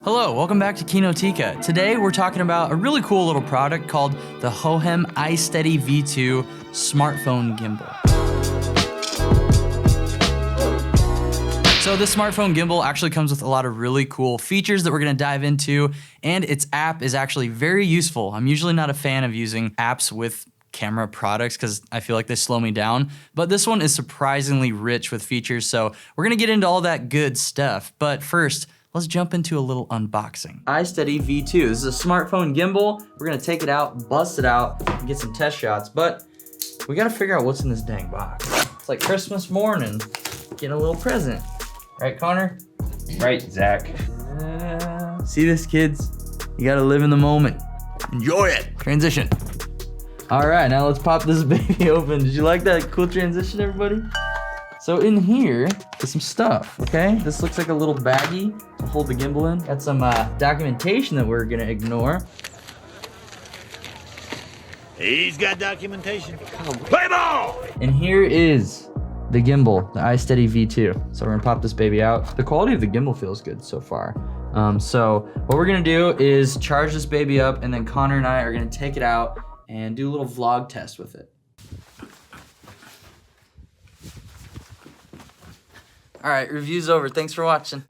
Hello, welcome back to Kinotika. Today we're talking about a really cool little product called the Hohem iSteady V2 smartphone gimbal. So this smartphone gimbal actually comes with a lot of really cool features that we're gonna dive into, and its app is actually very useful. I'm usually not a fan of using apps with camera products because I feel like they slow me down, but this one is surprisingly rich with features, so we're gonna get into all that good stuff. But first, let's jump into a little unboxing. iSteady V2, this is a smartphone gimbal. We're gonna take it out, bust it out, and get some test shots, but we gotta figure out what's in this dang box. It's like Christmas morning, get a little present. Right, Connor? Right, Zach. See this, kids? You gotta live in the moment. Enjoy it. Transition. All right, now let's pop this baby open. Did you like that cool transition, everybody? So in here is some stuff, okay? This looks like a little baggie to hold the gimbal in. Got some documentation that we're gonna ignore. He's got documentation. Play ball! And here is the gimbal, the iSteady V2. So we're gonna pop this baby out. The quality of the gimbal feels good so far. So what we're gonna do is charge this baby up, and then Connor and I are gonna take it out and do a little vlog test with it. All right, review's over. Thanks for watching.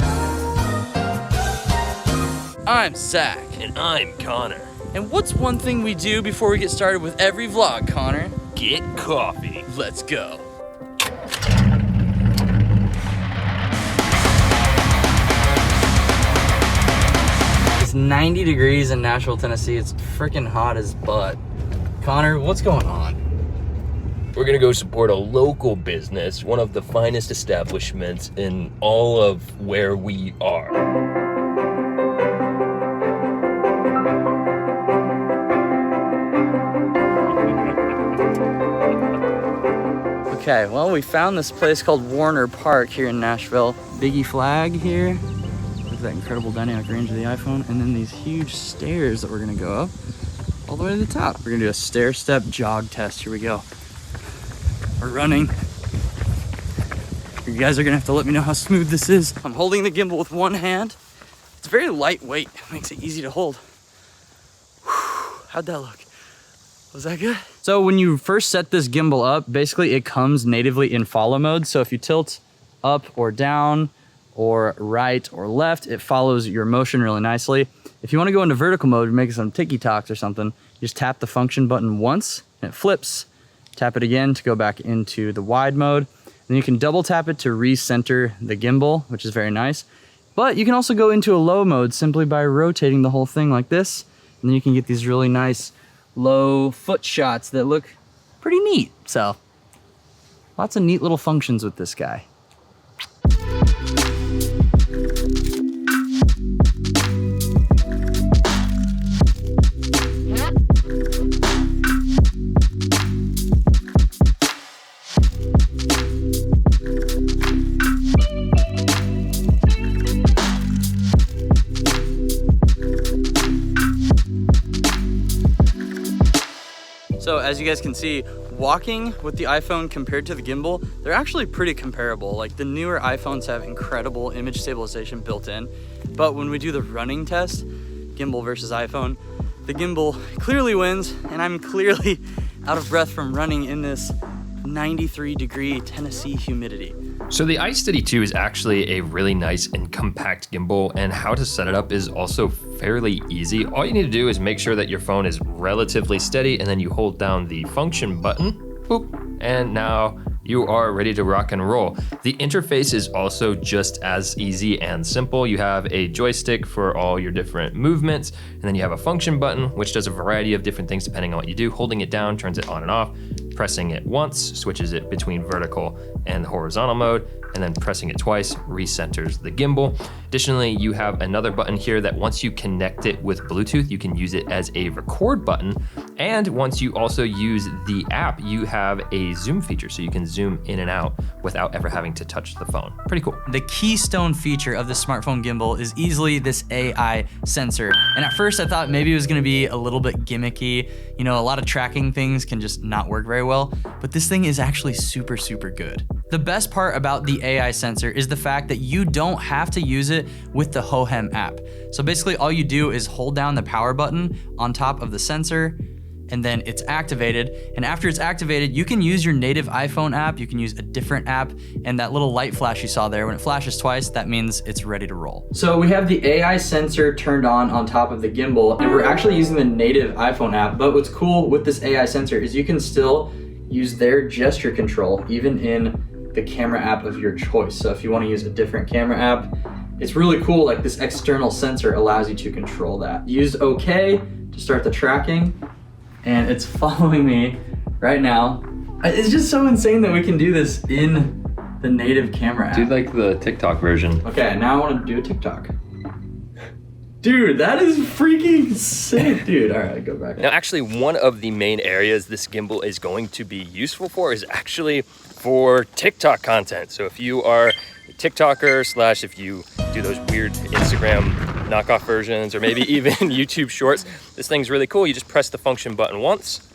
I'm Zach. And I'm Connor. And what's one thing we do before we get started with every vlog, Connor? Get coffee. Let's go. It's 90 degrees in Nashville, Tennessee. It's freaking hot as butt. Connor, what's going on? We're gonna go support a local business, one of the finest establishments in all of where we are. Okay, well, we found this place called Warner Park here in Nashville. Biggie flag here. Look at that incredible dynamic range of the iPhone. And then these huge stairs that we're gonna go up all the way to the top. We're gonna do a stair-step jog test. Here we go. We're running. You guys are gonna have to let me know how smooth this is. I'm holding the gimbal with one hand. It's very lightweight, makes it easy to hold. Whew, how'd that look? Was that good? So when you first set this gimbal up, basically it comes natively in follow mode. So if you tilt up or down or right or left, it follows your motion really nicely. If you wanna go into vertical mode, making some ticky-tocks or something, you just tap the function button once and it flips. Tap it again to go back into the wide mode. Then you can double tap it to recenter the gimbal, which is very nice. But you can also go into a low mode simply by rotating the whole thing like this. And then you can get these really nice low foot shots that look pretty neat. So lots of neat little functions with this guy. So as you guys can see, walking with the iPhone compared to the gimbal, they're actually pretty comparable. Like the newer iPhones have incredible image stabilization built in, but when we do the running test, gimbal versus iPhone, the gimbal clearly wins, and I'm clearly out of breath from running in this 93-degree Tennessee humidity. So the iSteady 2 is actually a really nice and compact gimbal, and how to set it up is also fairly easy. All you need to do is make sure that your phone is relatively steady, and then you hold down the function button, boop, and now you are ready to rock and roll. The interface is also just as easy and simple. You have a joystick for all your different movements, and then you have a function button, which does a variety of different things depending on what you do. Holding it down turns it on and off. Pressing it once switches it between vertical and horizontal mode, and then pressing it twice recenters the gimbal. Additionally, you have another button here that once you connect it with Bluetooth, you can use it as a record button. And once you also use the app, you have a zoom feature, so you can zoom in and out without ever having to touch the phone. Pretty cool. The keystone feature of the smartphone gimbal is easily this AI sensor. And at first I thought maybe it was gonna be a little bit gimmicky. You know, a lot of tracking things can just not work very well, but this thing is actually super, super good. The best part about the AI sensor is the fact that you don't have to use it with the Hohem app. So basically all you do is hold down the power button on top of the sensor, and then it's activated. And after it's activated, you can use your native iPhone app, you can use a different app, and that little light flash you saw there, when it flashes twice, that means it's ready to roll. So we have the AI sensor turned on top of the gimbal, and we're actually using the native iPhone app. But what's cool with this AI sensor is you can still use their gesture control, even in the camera app of your choice. So if you want to use a different camera app, it's really cool. Like, this external sensor allows you to control that. Use OK to start the tracking, and it's following me right now. It's just so insane that we can do this in the native camera app. Do like the TikTok version. Okay, now I want to do a TikTok. Dude, that is freaking sick, dude. All right, go back. Now, actually, one of the main areas this gimbal is going to be useful for is actually for TikTok content. So if you are a TikToker / if you do those weird Instagram knockoff versions, or maybe even YouTube shorts, this thing's really cool. You just press the function button once,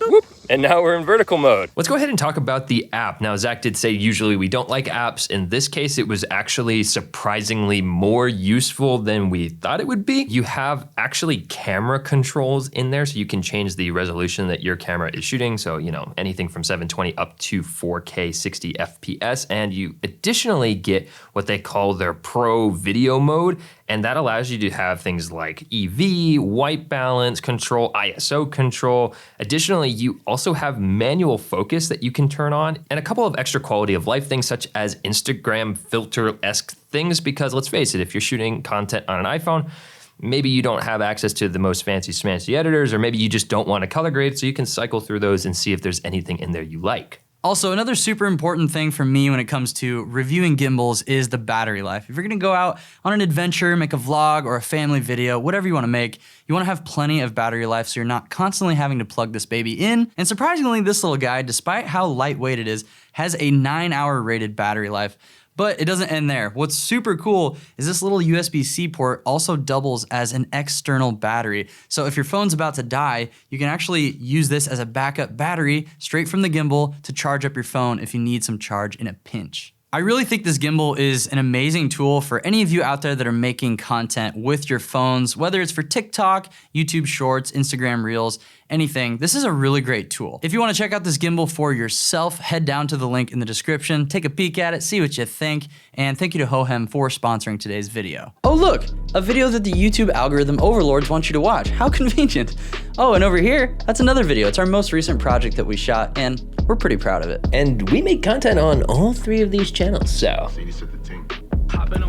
whoop, and now we're in vertical mode. Let's go ahead and talk about the app. Now, Zach did say usually we don't like apps. In this case, it was actually surprisingly more useful than we thought it would be. You have actually camera controls in there, so you can change the resolution that your camera is shooting. So, you know, anything from 720 up to 4K 60 FPS. And you additionally get what they call their Pro video mode. And that allows you to have things like EV, white balance control, ISO control. Additionally, you also have manual focus that you can turn on, and a couple of extra quality of life things such as Instagram filter-esque things, because let's face it, if you're shooting content on an iPhone, maybe you don't have access to the most fancy smancy editors, or maybe you just don't want to color grade, so you can cycle through those and see if there's anything in there you like. Also, another super important thing for me when it comes to reviewing gimbals is the battery life. If you're gonna go out on an adventure, make a vlog or a family video, whatever you wanna make, you wanna have plenty of battery life so you're not constantly having to plug this baby in. And surprisingly, this little guy, despite how lightweight it is, has a 9-hour rated battery life. But it doesn't end there. What's super cool is this little USB-C port also doubles as an external battery. So if your phone's about to die, you can actually use this as a backup battery straight from the gimbal to charge up your phone if you need some charge in a pinch. I really think this gimbal is an amazing tool for any of you out there that are making content with your phones, whether it's for TikTok, YouTube Shorts, Instagram Reels, anything. This is a really great tool. If you want to check out this gimbal for yourself, head down to the link in the description, take a peek at it, see what you think, and thank you to Hohem for sponsoring today's video. Oh look, a video that the YouTube algorithm overlords want you to watch. How convenient. Oh, and over here, that's another video. It's our most recent project that we shot, and we're pretty proud of it. And we make content on all 3 of these channels, so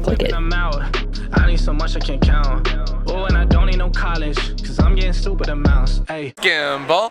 click it. I need so much I can't count. Oh, and I don't need no college, cause I'm getting stupid amounts. Hey. Gimbal.